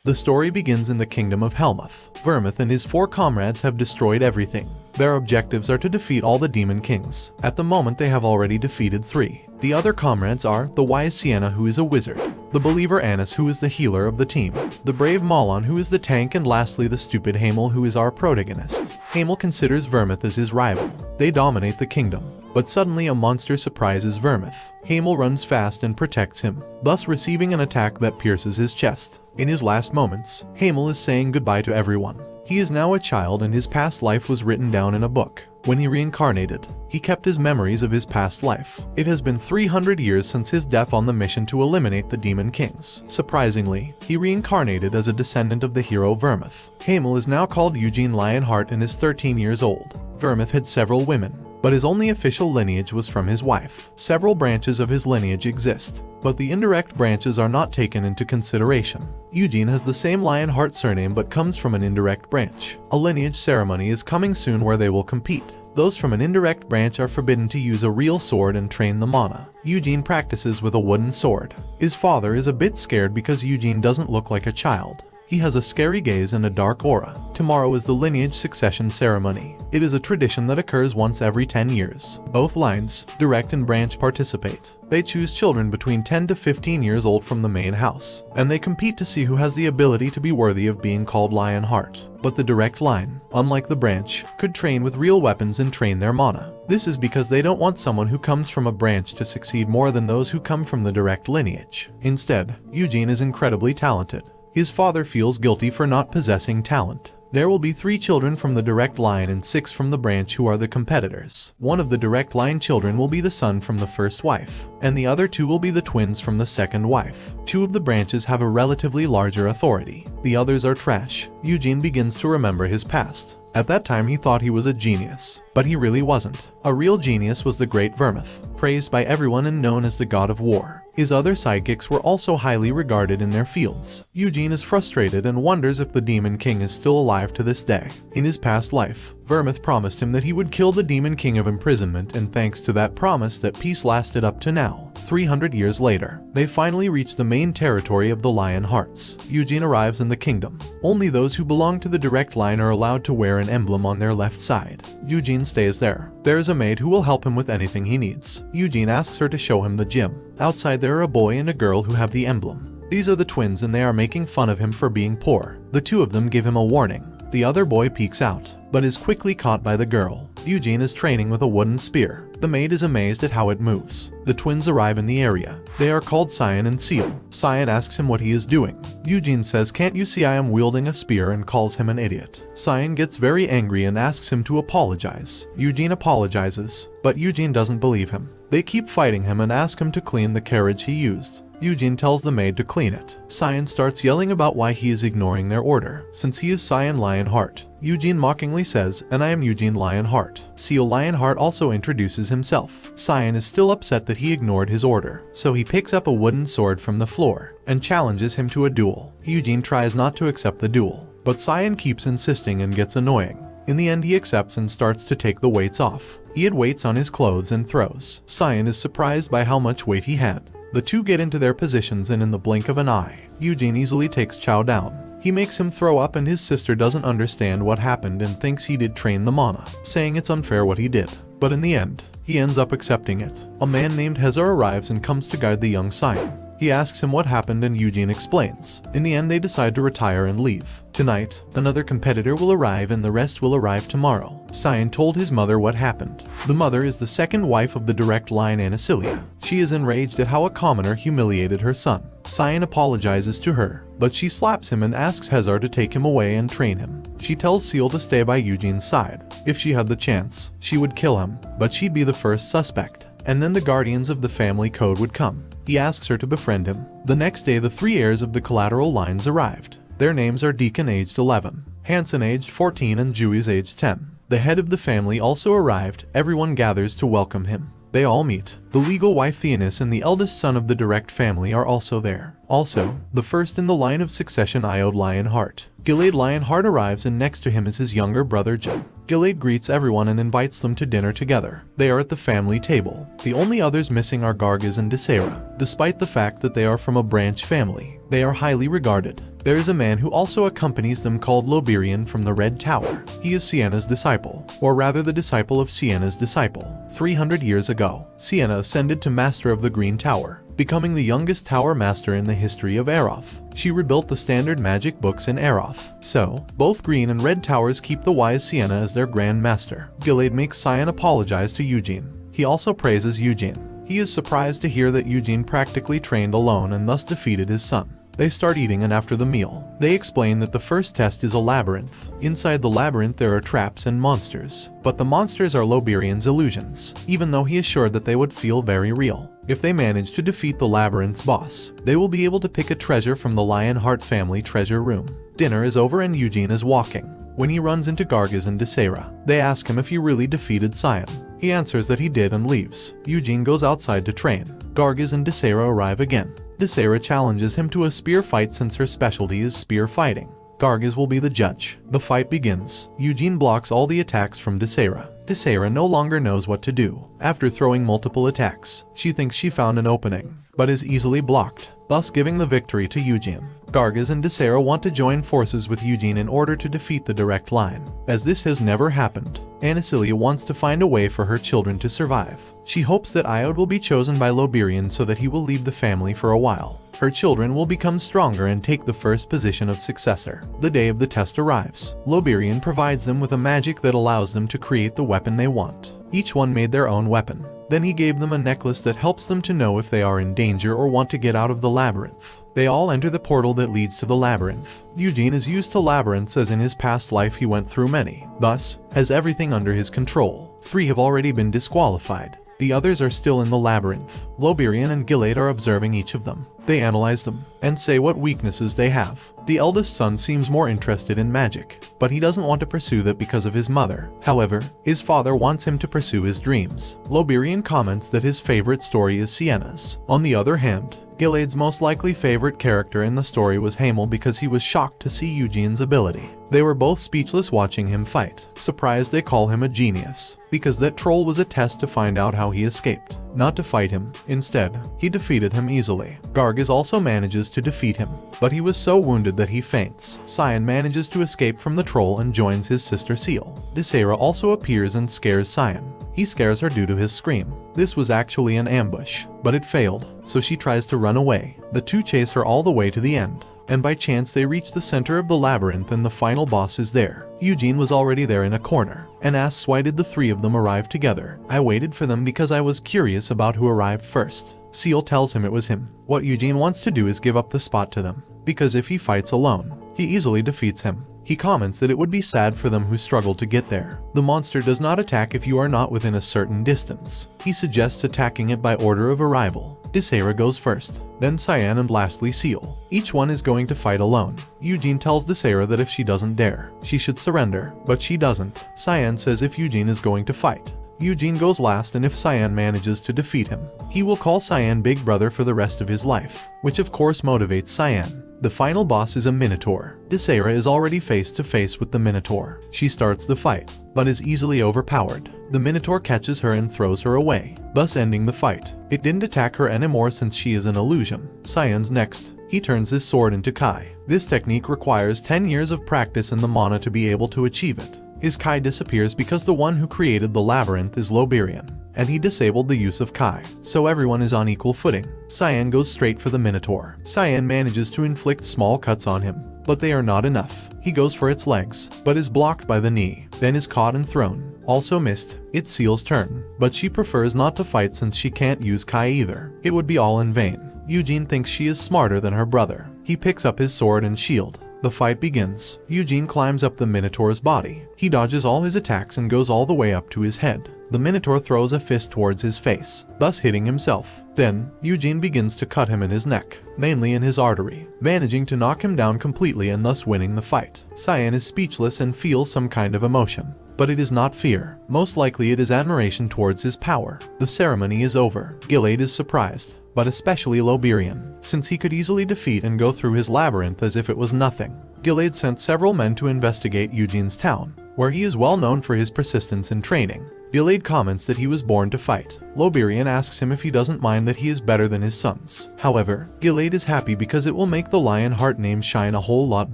The story begins in the kingdom of Helmuth. Vermouth and his 4 comrades have destroyed everything. Their objectives are to defeat all the demon kings. At the moment they have already defeated 3. The other comrades are the wise Sienna, who is a wizard, the believer Annis, who is the healer of the team, the brave Malon, who is the tank, and lastly the stupid Hamel, who is our protagonist. Hamel considers Vermouth as his rival. They dominate the kingdom. But suddenly a monster surprises Vermouth. Hamel runs fast and protects him, thus receiving an attack that pierces his chest. In his last moments, Hamel is saying goodbye to everyone. He is now a child and his past life was written down in a book. When he reincarnated, he kept his memories of his past life. It has been 300 years since his death on the mission to eliminate the demon kings. Surprisingly, he reincarnated as a descendant of the hero Vermouth. Hamel is now called Eugene Lionheart and is 13 years old. Vermouth had several women, but his only official lineage was from his wife. Several branches of his lineage exist, but the indirect branches are not taken into consideration. Eugene has the same Lionheart surname but comes from an indirect branch. A lineage ceremony is coming soon where they will compete. Those from an indirect branch are forbidden to use a real sword and train the mana. Eugene practices with a wooden sword. His father is a bit scared because Eugene doesn't look like a child. He has a scary gaze and a dark aura. Tomorrow is the lineage succession ceremony. It is a tradition that occurs once every 10 years. Both lines, direct and branch, participate. They choose children between 10 to 15 years old from the main house, and they compete to see who has the ability to be worthy of being called Lionheart. But the direct line, unlike the branch, could train with real weapons and train their mana. This is because they don't want someone who comes from a branch to succeed more than those who come from the direct lineage. Instead, Eugene is incredibly talented. His father feels guilty for not possessing talent. There will be 3 children from the direct line and 6 from the branch who are the competitors. One of the direct line children will be the son from the first wife, and the other 2 will be the twins from the second wife. 2 of the branches have a relatively larger authority. The others are trash. Eugene begins to remember his past. At that time he thought he was a genius, but he really wasn't. A real genius was the great Vermouth, praised by everyone and known as the god of war. His other sidekicks were also highly regarded in their fields. Eugene is frustrated and wonders if the Demon King is still alive to this day. In his past life, Vermouth promised him that he would kill the Demon King of imprisonment, and thanks to that promise that peace lasted up to now. 300 years later, they finally reach the main territory of the Lionhearts. Eugene arrives in the kingdom. Only those who belong to the direct line are allowed to wear an emblem on their left side. Eugene stays there. There is a maid who will help him with anything he needs. Eugene asks her to show him the gym. Outside there are a boy and a girl who have the emblem. These are the twins and they are making fun of him for being poor. The 2 of them give him a warning. The other boy peeks out, but is quickly caught by the girl. Eugene is training with a wooden spear. The maid is amazed at how it moves. The twins arrive in the area. They are called Cyan and Seal. Cyan asks him what he is doing. Eugene says, "Can't you see I am wielding a spear?" and calls him an idiot. Cyan gets very angry and asks him to apologize. Eugene apologizes, but Eugene doesn't believe him. They keep fighting him and ask him to clean the carriage he used. Eugene tells the maid to clean it. Cyan starts yelling about why he is ignoring their order, since he is Cyan Lionheart. Eugene mockingly says, "And I am Eugene Lionheart." Seal Lionheart also introduces himself. Cyan is still upset that he ignored his order, so he picks up a wooden sword from the floor and challenges him to a duel. Eugene tries not to accept the duel, but Cyan keeps insisting and gets annoying. In the end he accepts and starts to take the weights off. He had weights on his clothes and throws. Cyan is surprised by how much weight he had. The 2 get into their positions and in the blink of an eye, Eugene easily takes Chow down. He makes him throw up and his sister doesn't understand what happened and thinks he did train the mana, saying it's unfair what he did. But in the end, he ends up accepting it. A man named Hezar arrives and comes to guide the young Cyan. He asks him what happened and Eugene explains. In the end they decide to retire and leave. Tonight, another competitor will arrive and the rest will arrive tomorrow. Cyan told his mother what happened. The mother is the second wife of the direct line Anasilia. She is enraged at how a commoner humiliated her son. Cyan apologizes to her, but she slaps him and asks Hezar to take him away and train him. She tells Seal to stay by Eugene's side. If she had the chance, she would kill him, but she'd be the first suspect. And then the guardians of the family code would come. He asks her to befriend him. The next day the 3 heirs of the collateral lines arrived. Their names are Deacon aged 11, Hansen aged 14 and Jewies aged 10. The head of the family also arrived. Everyone gathers to welcome him. They all meet. The legal wife Theanis and the eldest son of the direct family are also there. Also, the first in the line of succession Iode Lionheart. Gilead Lionheart arrives and next to him is his younger brother Jim. Gilade greets everyone and invites them to dinner together. They are at the family table. The only others missing are Gargis and Desera. Despite the fact that they are from a branch family, they are highly regarded. There is a man who also accompanies them called Loberian from the Red Tower. He is Sienna's disciple, or rather the disciple of Sienna's disciple. 300 years ago, Sienna ascended to Master of the Green Tower, becoming the youngest tower master in the history of Aeroth. She rebuilt the standard magic books in Aeroth. So, both Green and Red Towers keep the wise Sienna as their Grand Master. Gilade makes Cyan apologize to Eugene. He also praises Eugene. He is surprised to hear that Eugene practically trained alone and thus defeated his son. They start eating, and after the meal, they explain that the first test is a labyrinth. Inside the labyrinth there are traps and monsters, but the monsters are Loberian's illusions, even though he is sure that they would feel very real. If they manage to defeat the labyrinth's boss, they will be able to pick a treasure from the Lionheart family treasure room. Dinner is over and Eugene is walking when he runs into Gargis and Desera. They ask him if he really defeated Cyan. He answers that he did and leaves. Eugene goes outside to train. Gargis and Desera arrive again. Desera challenges him to a spear fight since her specialty is spear fighting. Gargis will be the judge. The fight begins. Eugene blocks all the attacks from Desera. Desera no longer knows what to do. After throwing multiple attacks, she thinks she found an opening, but is easily blocked, thus giving the victory to Eugene. Gargis and Desera want to join forces with Eugene in order to defeat the direct line. As this has never happened, Anasilia wants to find a way for her children to survive. She hopes that Iode will be chosen by Loberian so that he will leave the family for a while. Her children will become stronger and take the first position of successor. The day of the test arrives. Loberian provides them with a magic that allows them to create the weapon they want. Each one made their own weapon. Then he gave them a necklace that helps them to know if they are in danger or want to get out of the labyrinth. They all enter the portal that leads to the labyrinth. Eugene is used to labyrinths as in his past life he went through many, thus has everything under his control. 3 have already been disqualified. The others are still in the labyrinth. Loberian and Gilade are observing each of them. They analyze them and say what weaknesses they have. The eldest son seems more interested in magic, but he doesn't want to pursue that because of his mother. However, his father wants him to pursue his dreams. Loberian comments that his favorite story is Sienna's. On the other hand, Gilade's most likely favorite character in the story was Hamel because he was shocked to see Eugene's ability. They were both speechless watching him fight. Surprised they call him a genius, because that troll was a test to find out how he escaped, not to fight him. Instead, he defeated him easily. Gargis also manages to defeat him, but he was so wounded that he faints. Cyan manages to escape from the troll and joins his sister Seal. Desera also appears and scares Cyan. He scares her due to his scream. This was actually an ambush, but it failed, so she tries to run away. The two chase her all the way to the end, and by chance they reach the center of the labyrinth and the final boss is there. Eugene was already there in a corner, and asks why did the 3 of them arrive together. I waited for them because I was curious about who arrived first. Seal tells him it was him. What Eugene wants to do is give up the spot to them, because if he fights alone, he easily defeats him. He comments that it would be sad for them who struggle to get there. The monster does not attack if you are not within a certain distance. He suggests attacking it by order of arrival. Desera goes first, then Cyan and lastly Seal. Each one is going to fight alone. Eugene tells Desera that if she doesn't dare, she should surrender, but she doesn't. Cyan says if Eugene is going to fight, Eugene goes last, and if Cyan manages to defeat him, he will call Cyan Big Brother for the rest of his life, which of course motivates Cyan. The final boss is a Minotaur. Desera is already face to face with the Minotaur. She starts the fight, but is easily overpowered. The Minotaur catches her and throws her away, thus ending the fight. It didn't attack her anymore since she is an illusion. Cyan's next. He turns his sword into Kai. This technique requires 10 years of practice and the mana to be able to achieve it. His Kai disappears because the one who created the labyrinth is Loberian, and he disabled the use of Kai, so everyone is on equal footing. Cyan goes straight for the Minotaur. Cyan manages to inflict small cuts on him, but they are not enough. He goes for its legs, but is blocked by the knee, then is caught and thrown. Also missed. It's Seal's turn, but she prefers not to fight since she can't use Kai either. It would be all in vain. Eugene thinks she is smarter than her brother. He picks up his sword and shield. The fight begins. Eugene climbs up the Minotaur's body. He dodges all his attacks and goes all the way up to his head. The Minotaur throws a fist towards his face, thus hitting himself. Then, Eugene begins to cut him in his neck, mainly in his artery, managing to knock him down completely and thus winning the fight. Cyan is speechless and feels some kind of emotion, but it is not fear. Most likely it is admiration towards his power. The ceremony is over. Gilade is surprised, but especially Loberian, since he could easily defeat and go through his labyrinth as if it was nothing. Gilade sent several men to investigate Eugene's town, where he is well known for his persistence in training. Gilade comments that he was born to fight. Loberian asks him if he doesn't mind that he is better than his sons. However, Gilade is happy because it will make the Lionheart name shine a whole lot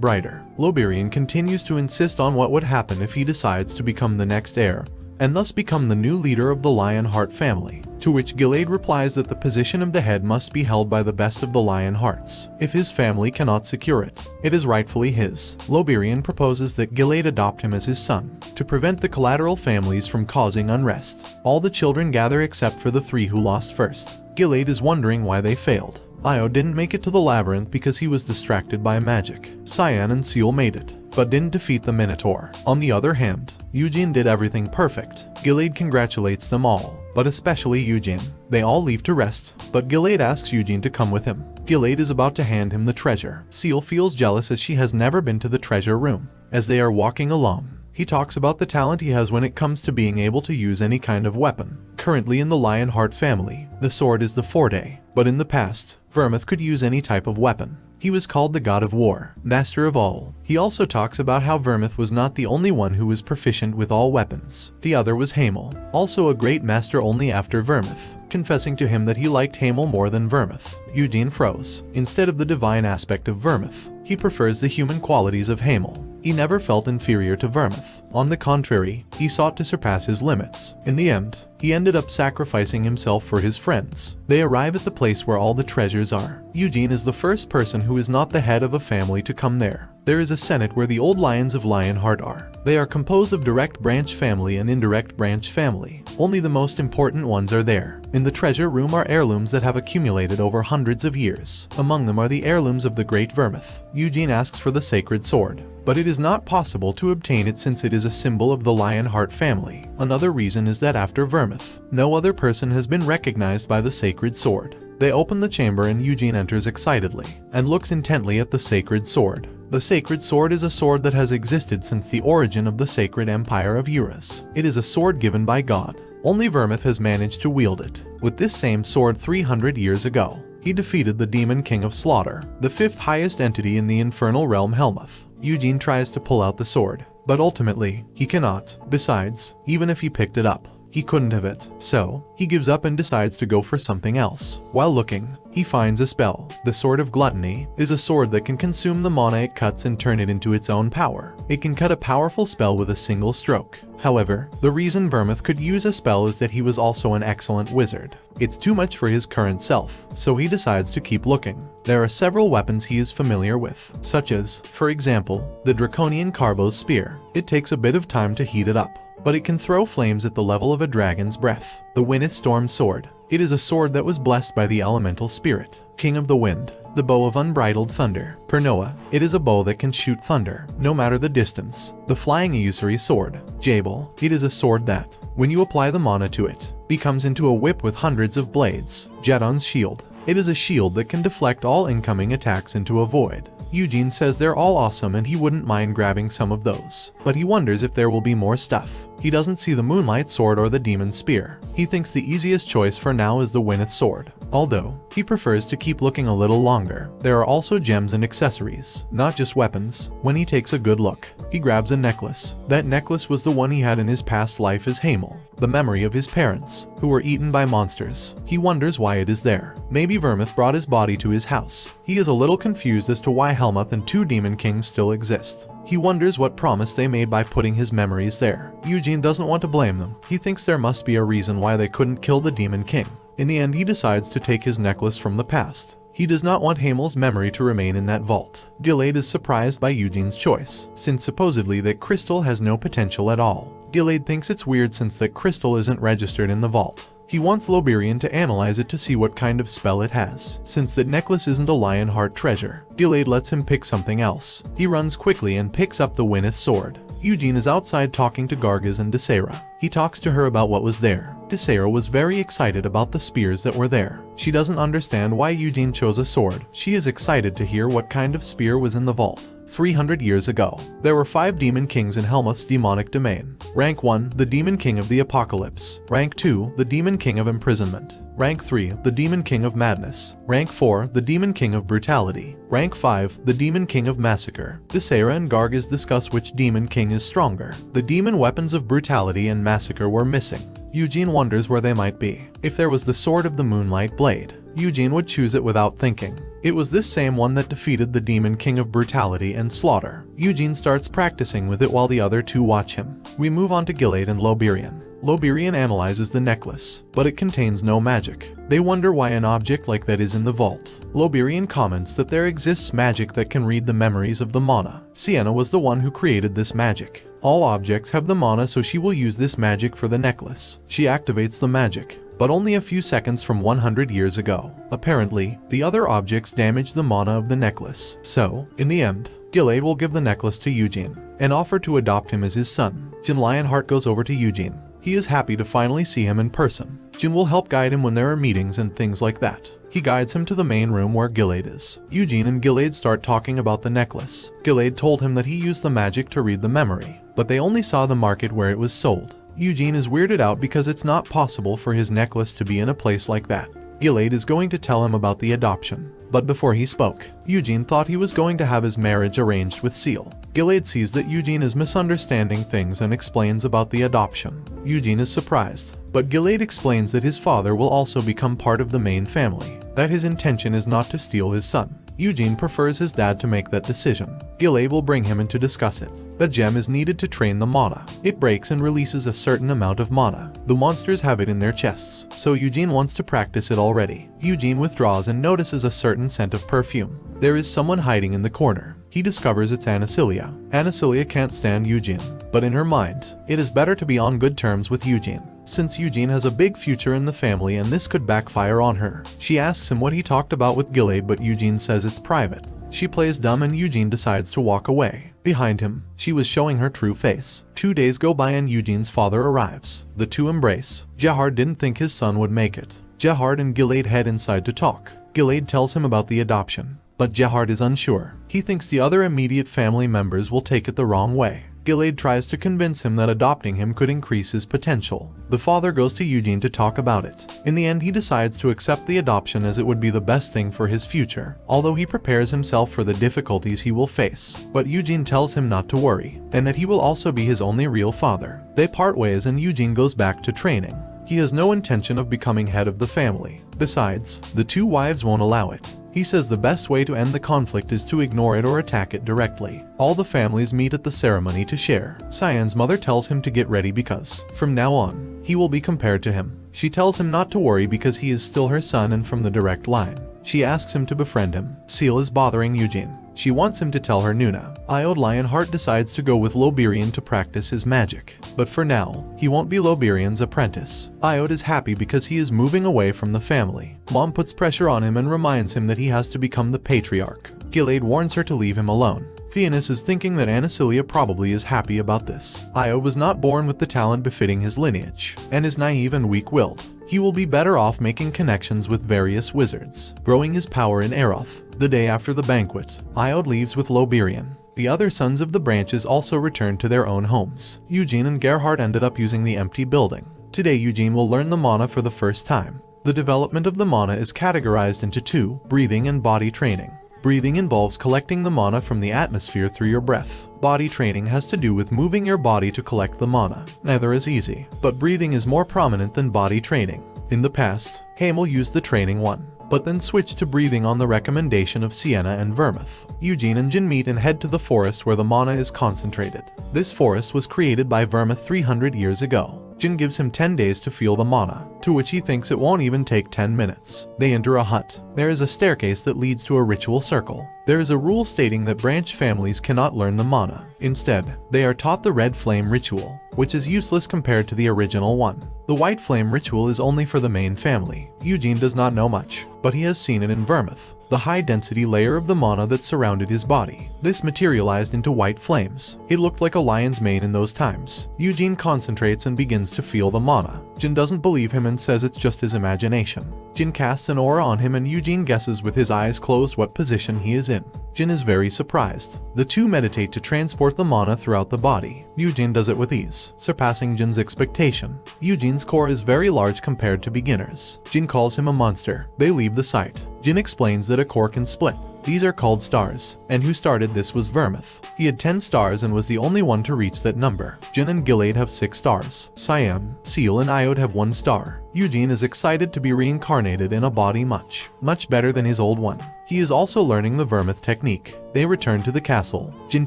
brighter. Loberian continues to insist on what would happen if he decides to become the next heir, and thus become the new leader of the Lionheart family, to which Gilade replies that the position of the head must be held by the best of the Lionhearts. If his family cannot secure it, it is rightfully his. Loberian proposes that Gilade adopt him as his son, to prevent the collateral families from causing unrest. All the children gather except for the 3 who lost first. Gilade is wondering why they failed. Io didn't make it to the labyrinth because he was distracted by magic. Cyan and Seal made it, but didn't defeat the Minotaur. On the other hand, Eugene did everything perfect. Gilade congratulates them all, but especially Eugene. They all leave to rest, but Gilade asks Eugene to come with him. Gilade is about to hand him the treasure. Seal feels jealous as she has never been to the treasure room. As they are walking along, he talks about the talent he has when it comes to being able to use any kind of weapon. Currently in the Lionheart family, the sword is the forte, but in the past, Vermouth could use any type of weapon. He was called the god of war, master of all. He also talks about how Vermouth was not the only one who was proficient with all weapons. The other was Hamel, also a great master only after Vermouth, confessing to him that he liked Hamel more than Vermouth. Eugene froze. Instead of the divine aspect of Vermouth, he prefers the human qualities of Hamel. He never felt inferior to Vermouth. On the contrary, he sought to surpass his limits. In the end, he ended up sacrificing himself for his friends. They arrive at the place where all the treasures are. Eugene is the first person who is not the head of a family to come there. There is a senate where the old lions of Lionheart are. They are composed of direct branch family and indirect branch family. Only the most important ones are there. In the treasure room are heirlooms that have accumulated over hundreds of years. Among them are the heirlooms of the great Vermouth. Eugene asks for the sacred sword, but it is not possible to obtain it since it is a symbol of the Lionheart family. Another reason is that after Vermouth, no other person has been recognized by the sacred sword. They open the chamber and Eugene enters excitedly, and looks intently at the sacred sword. The sacred sword is a sword that has existed since the origin of the sacred empire of Eurus. It is a sword given by God. Only Vermouth has managed to wield it. With this same sword 300 years ago, he defeated the demon king of slaughter, the 5th highest entity in the infernal realm Helmuth. Eugene tries to pull out the sword, but ultimately, he cannot. Besides, even if he picked it up, he couldn't have it. So, he gives up and decides to go for something else. While looking, he finds a spell. The Sword of Gluttony is a sword that can consume the mana it cuts and turn it into its own power. It can cut a powerful spell with a single stroke. However, the reason Vermouth could use a spell is that he was also an excellent wizard. It's too much for his current self, so he decides to keep looking. There are several weapons he is familiar with, such as, for example, the Draconian Carbo's spear. It takes a bit of time to heat it up, but it can throw flames at the level of a dragon's breath. The Winneth Storm Sword. It is a sword that was blessed by the elemental spirit, King of the Wind. The Bow of Unbridled Thunder. Pernoa. It is a bow that can shoot thunder, no matter the distance. The Flying Usury Sword. Jabal. It is a sword that, when you apply the mana to it, becomes into a whip with hundreds of blades. Jedon's Shield. It is a shield that can deflect all incoming attacks into a void. Eugene says they're all awesome and he wouldn't mind grabbing some of those, but he wonders if there will be more stuff. He doesn't see the Moonlight Sword or the Demon Spear. He thinks the easiest choice for now is the Winneth Sword, although he prefers to keep looking a little longer. There are also gems and accessories, not just weapons. When he takes a good look, he grabs a necklace. That necklace was the one he had in his past life as Hamel, the memory of his parents, who were eaten by monsters. He wonders why it is there. Maybe Vermouth brought his body to his house. He is a little confused as to why Helmuth and 2 Demon Kings still exist. He wonders what promise they made by putting his memories there. Eugene doesn't want to blame them. He thinks there must be a reason why they couldn't kill the Demon King. In the end, he decides to take his necklace from the past. He does not want Hamel's memory to remain in that vault. Gilade is surprised by Eugene's choice, since supposedly that crystal has no potential at all. Gilade thinks it's weird since that crystal isn't registered in the vault. He wants Loberian to analyze it to see what kind of spell it has, since that necklace isn't a Lionheart treasure. Gilade lets him pick something else. He runs quickly and picks up the Winneth Sword. Eugene is outside talking to Gargaz and Desera. He talks to her about what was there. Desera was very excited about the spears that were there. She doesn't understand why Eugene chose a sword. She is excited to hear what kind of spear was in the vault. 300 years ago, there were 5 demon kings in Helmuth's demonic domain. Rank 1, the demon king of the apocalypse. Rank 2, the demon king of imprisonment. Rank 3, the demon king of madness. Rank 4, the demon king of brutality. Rank 5, the demon king of massacre. Desera and Gargas discuss which demon king is stronger. The demon weapons of brutality and massacre were missing. Eugene wonders where they might be. If there was the sword of the Moonlight Blade, Eugene would choose it without thinking. It was this same one that defeated the demon king of brutality and slaughter. Eugene starts practicing with it while the other two watch him. We move on to Gilade and Loberian. Loberian analyzes the necklace, but it contains no magic. They wonder why an object like that is in the vault. Loberian comments that there exists magic that can read the memories of the mana. Sienna was the one who created this magic. All objects have the mana, so she will use this magic for the necklace. She activates the magic, but only a few seconds from 100 years ago. Apparently, the other objects damage the mana of the necklace. So, in the end, Gilade will give the necklace to Eugene and offer to adopt him as his son. Jin Lionheart goes over to Eugene. He is happy to finally see him in person. Jin will help guide him when there are meetings and things like that. He guides him to the main room where Gilade is. Eugene and Gilade start talking about the necklace. Gilade told him that he used the magic to read the memory, but they only saw the market where it was sold. Eugene is weirded out because it's not possible for his necklace to be in a place like that. Gilade is going to tell him about the adoption, but before he spoke, Eugene thought he was going to have his marriage arranged with Seal. Gilade sees that Eugene is misunderstanding things and explains about the adoption. Eugene is surprised, but Gilade explains that his father will also become part of the main family, that his intention is not to steal his son. Eugene prefers his dad to make that decision. Gilade will bring him in to discuss it. A gem is needed to train the mana. It breaks and releases a certain amount of mana. The monsters have it in their chests, so Eugene wants to practice it already. Eugene withdraws and notices a certain scent of perfume. There is someone hiding in the corner. He discovers it's Anacilia. Anacilia can't stand Eugene, but in her mind, it is better to be on good terms with Eugene, since Eugene has a big future in the family and this could backfire on her. She asks him what he talked about with Gilade, but Eugene says it's private. She plays dumb and Eugene decides to walk away. Behind him, she was showing her true face. 2 days go by and Eugene's father arrives. The two embrace. Jahar didn't think his son would make it. Jahar and Gilade head inside to talk. Gilade tells him about the adoption, but Jahar is unsure. He thinks the other immediate family members will take it the wrong way. Gilade tries to convince him that adopting him could increase his potential. The father goes to Eugene to talk about it. In the end, he decides to accept the adoption as it would be the best thing for his future, although he prepares himself for the difficulties he will face. But Eugene tells him not to worry, and that he will also be his only real father. They part ways and Eugene goes back to training. He has no intention of becoming head of the family. Besides, the two wives won't allow it. He says the best way to end the conflict is to ignore it or attack it directly. All the families meet at the ceremony to share. Cyan's mother tells him to get ready because, from now on, he will be compared to him. She tells him not to worry because he is still her son and from the direct line. She asks him to befriend him. Seal is bothering Eugene. She wants him to tell her Nuna. Iode Lionheart decides to go with Loberian to practice his magic. But for now, he won't be Loberian's apprentice. Iode is happy because he is moving away from the family. Mom puts pressure on him and reminds him that he has to become the patriarch. Gilade warns her to leave him alone. Fianus is thinking that Anacilia probably is happy about this. Iode was not born with the talent befitting his lineage, and is naive and weak-willed. He will be better off making connections with various wizards, growing his power in Aeroth. The day after the banquet, Iode leaves with Loberian. The other sons of the branches also return to their own homes. Eugene and Gerhardt ended up using the empty building. Today Eugene will learn the mana for the first time. The development of the mana is categorized into two: breathing and body training. Breathing involves collecting the mana from the atmosphere through your breath. Body training has to do with moving your body to collect the mana. Neither is easy, but breathing is more prominent than body training. In the past, Hamel used the training one, but then switched to breathing on the recommendation of Sienna and Vermouth. Eugene and Jin meet and head to the forest where the mana is concentrated. This forest was created by Vermouth 300 years ago. Jin gives him 10 days to feel the mana, to which he thinks it won't even take 10 minutes. They enter a hut. There is a staircase that leads to a ritual circle. There is a rule stating that branch families cannot learn the mana. Instead, they are taught the red flame ritual, which is useless compared to the original one. The white flame ritual is only for the main family. Eugene does not know much, but he has seen it in Vermouth, the high-density layer of the mana that surrounded his body. This materialized into white flames. It looked like a lion's mane in those times. Eugene concentrates and begins to feel the mana. Jin doesn't believe him and says it's just his imagination. Jin casts an aura on him and Eugene guesses with his eyes closed what position he is in. Jin is very surprised. The two meditate to transport the mana throughout the body. Eugene does it with ease, surpassing Jin's expectation. Eugene's core is very large compared to beginners. Jin calls him a monster. They leave the site. Jin explains that a core can split. These are called stars, and who started this was Vermouth. He had 10 stars and was the only one to reach that number. Jin and Gilead have 6 stars. Cyan, Seal and Iode have 1 star. Eugene is excited to be reincarnated in a body much better than his old one. He is also learning the Vermouth technique. They return to the castle. Jin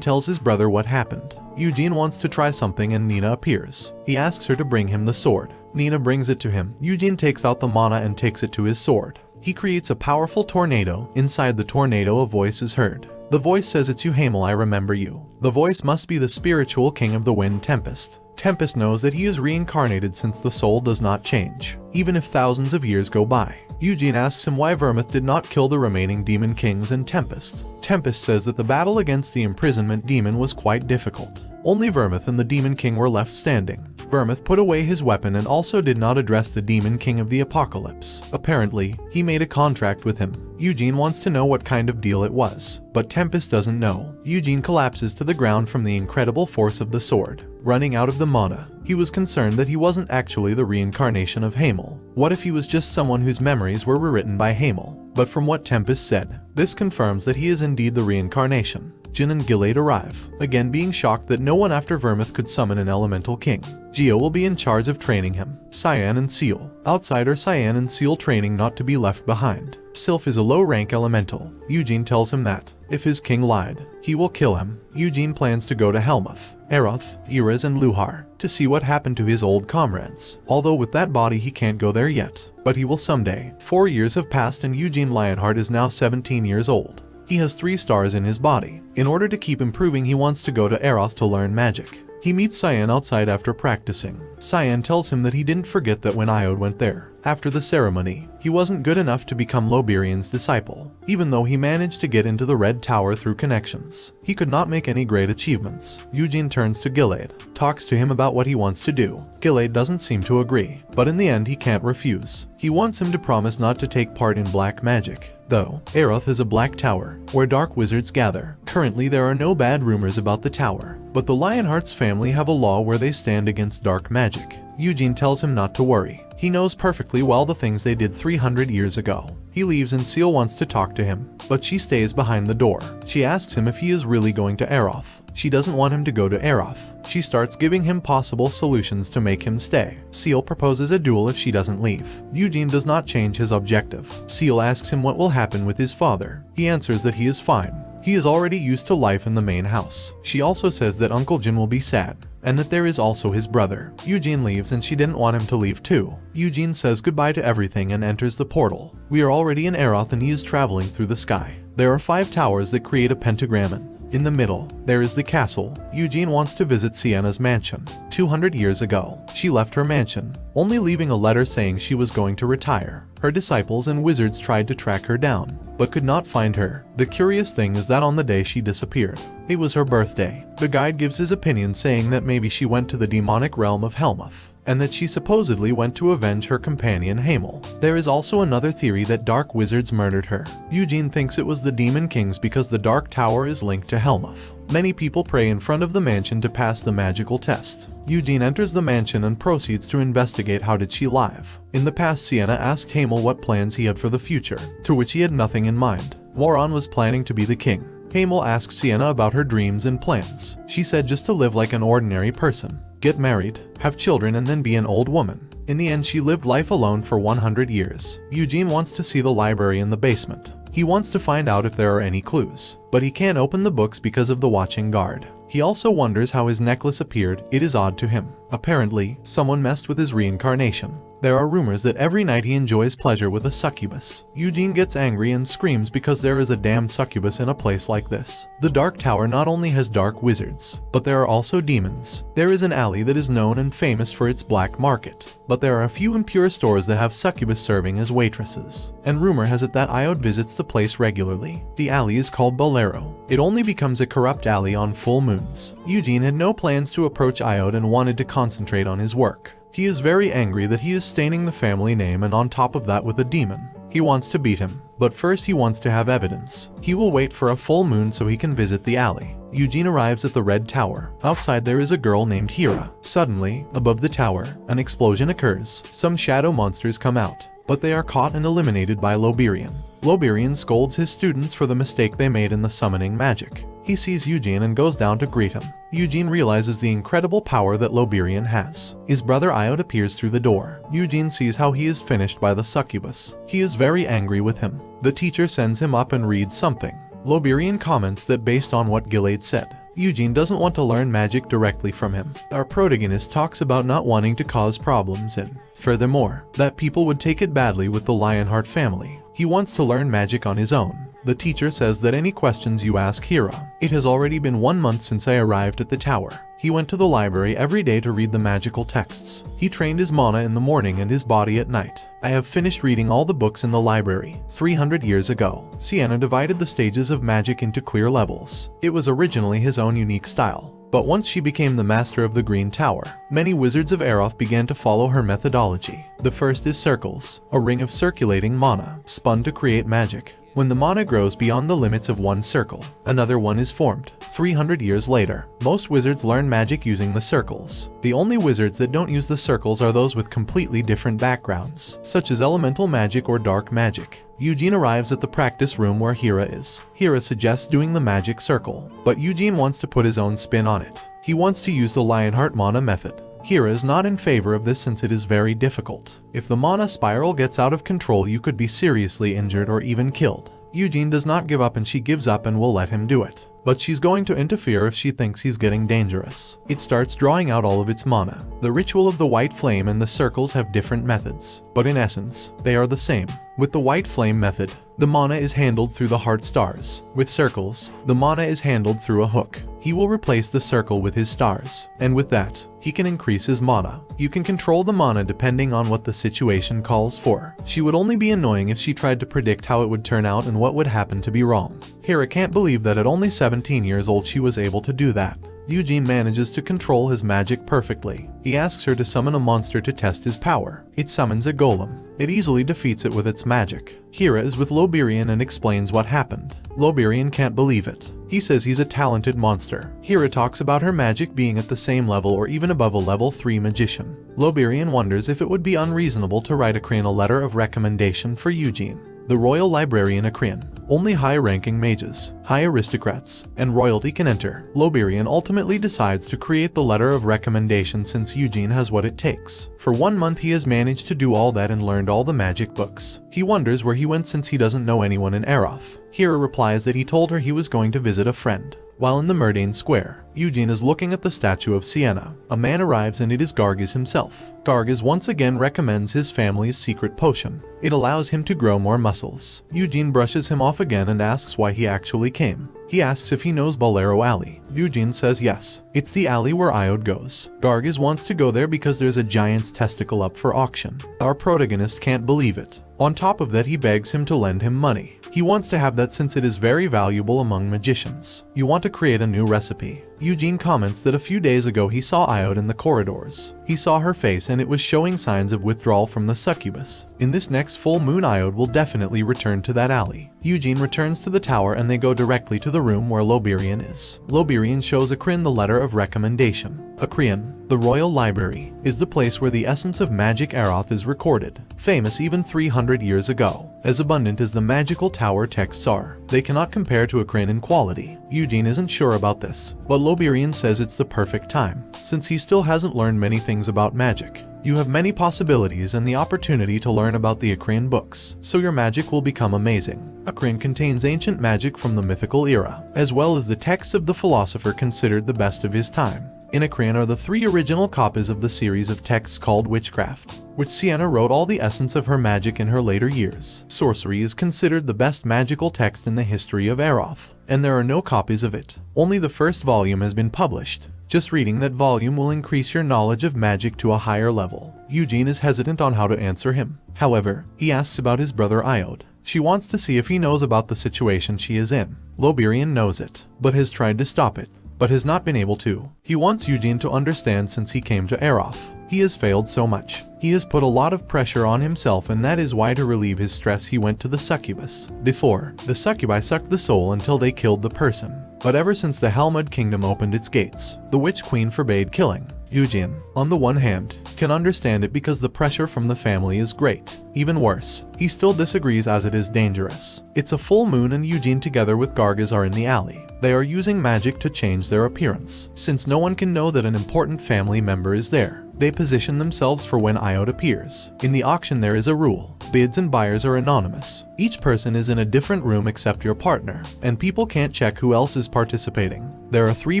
tells his brother what happened. Eugene wants to try something and Nina appears. He asks her to bring him the sword. Nina brings it to him. Eugene takes out the mana and takes it to his sword. He creates a powerful tornado. Inside the tornado a voice is heard. The voice says, "It's you, Hamel, I remember you." The voice must be the spiritual king of the wind, Tempest. Tempest knows that he is reincarnated since the soul does not change, even if thousands of years go by. Eugene asks him why Vermouth did not kill the remaining demon kings and Tempest. Tempest says that the battle against the imprisonment demon was quite difficult. Only Vermouth and the demon king were left standing. Vermouth put away his weapon and also did not address the demon king of the apocalypse. Apparently, he made a contract with him. Eugene wants to know what kind of deal it was, but Tempest doesn't know. Eugene collapses to the ground from the incredible force of the sword, running out of the mana. He was concerned that he wasn't actually the reincarnation of Hamel. What if he was just someone whose memories were rewritten by Hamel? But from what Tempest said, this confirms that he is indeed the reincarnation. Jin and Gilead arrive, again being shocked that no one after Vermouth could summon an elemental king. Geo will be in charge of training him. Cyan and Seal. Outside are Cyan and Seal training not to be left behind. Sylph is a low-rank elemental. Eugene tells him that, if his king lied, he will kill him. Eugene plans to go to Helmuth, Eroth, Erez and Luhar to see what happened to his old comrades. Although with that body he can't go there yet, but he will someday. 4 years have passed and Eugene Lionheart is now 17 years old. He has 3 stars in his body. In order to keep improving, he wants to go to Eroth to learn magic. He meets Cyan outside after practicing. Cyan tells him that he didn't forget that when Iode went there, after the ceremony, he wasn't good enough to become Loberian's disciple. Even though he managed to get into the Red Tower through connections, he could not make any great achievements. Eugene turns to Gilead, talks to him about what he wants to do. Gilead doesn't seem to agree, but in the end he can't refuse. He wants him to promise not to take part in black magic. Though, Eroth is a black tower, where dark wizards gather. Currently there are no bad rumors about the tower, but the Lionheart's family have a law where they stand against dark magic. Eugene tells him not to worry. He knows perfectly well the things they did 300 years ago. He leaves and Seal wants to talk to him, but she stays behind the door. She asks him if he is really going to Eroth. She doesn't want him to go to Eroth. She starts giving him possible solutions to make him stay. Seal proposes a duel if she doesn't leave. Eugene does not change his objective. Seal asks him what will happen with his father. He answers that he is fine. He is already used to life in the main house. She also says that Uncle Jin will be sad, and that there is also his brother. Eugene leaves and she didn't want him to leave too. Eugene says goodbye to everything and enters the portal. We are already in Eroth and he is traveling through the sky. There are 5 towers that create a pentagram. In the middle, there is the castle. Eugene wants to visit Sienna's mansion. 200 years ago, she left her mansion, only leaving a letter saying she was going to retire. Her disciples and wizards tried to track her down, but could not find her. The curious thing is that on the day she disappeared, it was her birthday. The guide gives his opinion saying that maybe she went to the demonic realm of Helmuth, and that she supposedly went to avenge her companion Hamel. There is also another theory that dark wizards murdered her. Eugene thinks it was the demon kings because the dark tower is linked to Helmuth. Many people pray in front of the mansion to pass the magical test. Eugene enters the mansion and proceeds to investigate how did she live. In the past, Sienna asked Hamel what plans he had for the future, to which he had nothing in mind. Moron was planning to be the king. Hamel asked Sienna about her dreams and plans. She said just to live like an ordinary person, get married, have children and then be an old woman. In the end she lived life alone for 100 years. Eugene wants to see the library in the basement. He wants to find out if there are any clues, but he can't open the books because of the watching guard. He also wonders how his necklace appeared. It is odd to him. Apparently, someone messed with his reincarnation. There are rumors that every night he enjoys pleasure with a succubus. Eugene gets angry and screams because there is a damn succubus in a place like this. The Dark Tower not only has dark wizards, but there are also demons. There is an alley that is known and famous for its black market, but there are a few impure stores that have succubus serving as waitresses. And rumor has it that Iode visits the place regularly. The alley is called Bolero. It only becomes a corrupt alley on full moons. Eugene had no plans to approach Iode and wanted to concentrate on his work. He is very angry that he is staining the family name, and on top of that with a demon. He wants to beat him, but first he wants to have evidence. He will wait for a full moon so he can visit the alley. Eugene arrives at the Red Tower. Outside there is a girl named Hira. Suddenly, above the tower, an explosion occurs. Some shadow monsters come out, but they are caught and eliminated by Loberian. Loberian scolds his students for the mistake they made in the summoning magic. He sees Eugene and goes down to greet him. Eugene realizes the incredible power that Loberian has. His brother Iode appears through the door. Eugene sees how he is finished by the succubus. He is very angry with him. The teacher sends him up and reads something. Loberian comments that based on what Gilade said, Eugene doesn't want to learn magic directly from him. Our protagonist talks about not wanting to cause problems and, furthermore, that people would take it badly with the Lionheart family. He wants to learn magic on his own. The teacher says that any questions you ask Hira. It has already been 1 month since I arrived at the tower. He went to the library every day to read the magical texts. He trained his mana in the morning and his body at night. I have finished reading all the books in the library. 300 years ago, Sienna divided the stages of magic into clear levels. It was originally his own unique style. But once she became the master of the Green Tower, many wizards of Aeroth began to follow her methodology. The first is circles, a ring of circulating mana, spun to create magic. When the mana grows beyond the limits of one circle, another one is formed. 300 years later, most wizards learn magic using the circles. The only wizards that don't use the circles are those with completely different backgrounds, such as elemental magic or dark magic. Eugene arrives at the practice room where Hira is. Hira suggests doing the magic circle, but Eugene wants to put his own spin on it. He wants to use the Lionheart mana method. Hira is not in favor of this since it is very difficult. If the mana spiral gets out of control, you could be seriously injured or even killed. Eugene does not give up and she gives up and will let him do it. But she's going to interfere if she thinks he's getting dangerous. It starts drawing out all of its mana. The ritual of the white flame and the circles have different methods, but in essence, they are the same. With the white flame method, the mana is handled through the heart stars. With circles, the mana is handled through a hook. He will replace the circle with his stars, and with that, he can increase his mana. You can control the mana depending on what the situation calls for. She would only be annoying if she tried to predict how it would turn out and what would happen to be wrong. Hira can't believe that at only 17 years old she was able to do that. Eugene manages to control his magic perfectly. He asks her to summon a monster to test his power. It summons a golem. It easily defeats it with its magic. Hira is with Loberian and explains what happened. Loberian can't believe it. He says he's a talented monster. Hira talks about her magic being at the same level or even above a level 3 magician. Loberian wonders if it would be unreasonable to write Akrian a letter of recommendation for Eugene. The Royal Librarian Akrian. Only high-ranking mages, high aristocrats, and royalty can enter. Loberian ultimately decides to create the letter of recommendation since Eugene has what it takes. For 1 month he has managed to do all that and learned all the magic books. He wonders where he went since he doesn't know anyone in Aeroth. Hira replies that he told her he was going to visit a friend. While in the Murdain Square, Eugene is looking at the statue of Sienna. A man arrives and it is Gargis himself. Gargis once again recommends his family's secret potion. It allows him to grow more muscles. Eugene brushes him off again and asks why he actually came. He asks if he knows Bolero Alley. Eugene says yes. It's the alley where Iode goes. Gargis wants to go there because there's a giant's testicle up for auction. Our protagonist can't believe it. On top of that, he begs him to lend him money. He wants to have that since it is very valuable among magicians. You want to create a new recipe. Eugene comments that a few days ago he saw Iode in the corridors. He saw her face and it was showing signs of withdrawal from the succubus. In this next full moon, Iode will definitely return to that alley. Eugene returns to the tower and they go directly to the room where Loberian is. Loberian shows Akrian the letter of recommendation. Akrian, the Royal Library, is the place where the essence of magic Aeroth is recorded, famous even 300 years ago. As abundant as the magical tower texts are, they cannot compare to Akrian in quality. Eugene isn't sure about this, but Loberian says it's the perfect time, since he still hasn't learned many things about magic. You have many possibilities and the opportunity to learn about the Akrian books, so your magic will become amazing. Akrian contains ancient magic from the mythical era, as well as the texts of the philosopher considered the best of his time. In Ekran are the 3 original copies of the series of texts called Witchcraft, which Sienna wrote all the essence of her magic in her later years. Sorcery is considered the best magical text in the history of Eroth, and there are no copies of it. Only the first volume has been published. Just reading that volume will increase your knowledge of magic to a higher level. Eugene is hesitant on how to answer him. However, he asks about his brother Iode. She wants to see if he knows about the situation she is in. Loberian knows it, but has tried to stop it, but has not been able to. He wants Eugene to understand since he came to Eroth. He has failed so much. He has put a lot of pressure on himself, and that is why to relieve his stress he went to the succubus. Before, the succubi sucked the soul until they killed the person. But ever since the Helmud kingdom opened its gates, the witch queen forbade killing. Eugene, on the one hand, can understand it because the pressure from the family is great. Even worse, he still disagrees as it is dangerous. It's a full moon and Eugene together with Gargaz are in the alley. They are using magic to change their appearance. Since no one can know that an important family member is there, they position themselves for when Iode appears. In the auction there is a rule. Bids and buyers are anonymous. Each person is in a different room except your partner, and people can't check who else is participating. There are 3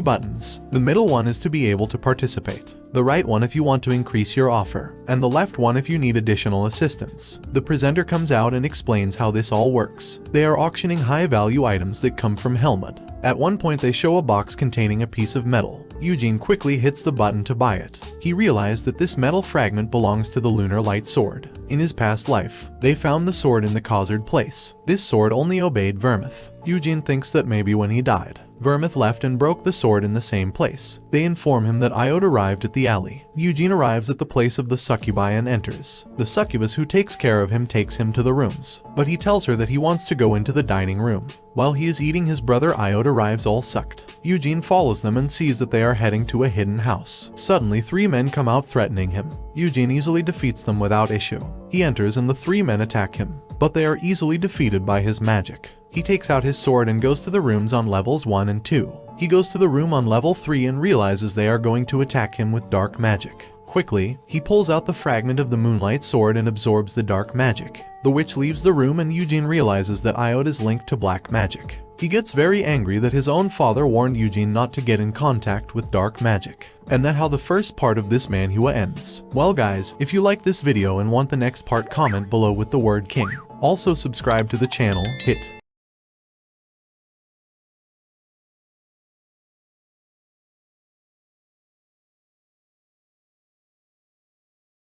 buttons. The middle one is to be able to participate, the right one if you want to increase your offer, and the left one if you need additional assistance. The presenter comes out and explains how this all works. They are auctioning high-value items that come from Helmud. At one point they show a box containing a piece of metal. Eugene quickly hits the button to buy it. He realized that this metal fragment belongs to the Lunar Light Sword. In his past life, they found the sword in the Khazard place. This sword only obeyed Vermith. Eugene thinks that maybe when he died, Vermith left and broke the sword in the same place. They inform him that Iode arrived at the alley. Eugene arrives at the place of the succubi and enters. The succubus who takes care of him takes him to the rooms, but he tells her that he wants to go into the dining room. While he is eating, his brother Iode arrives all sucked. Eugene follows them and sees that they are heading to a hidden house. Suddenly 3 men come out threatening him. Eugene easily defeats them without issue. He enters and the 3 men attack him, but they are easily defeated by his magic. He takes out his sword and goes to the rooms on levels 1 and 2. He goes to the room on level 3 and realizes they are going to attack him with dark magic. Quickly, he pulls out the fragment of the Moonlight Sword and absorbs the dark magic. The witch leaves the room and Eugene realizes that Iode is linked to black magic. He gets very angry that his own father warned Eugene not to get in contact with dark magic, and that how the first part of this manhwa ends. Well guys, if you like this video and want the next part, comment below with the word king. Also subscribe to the channel, hit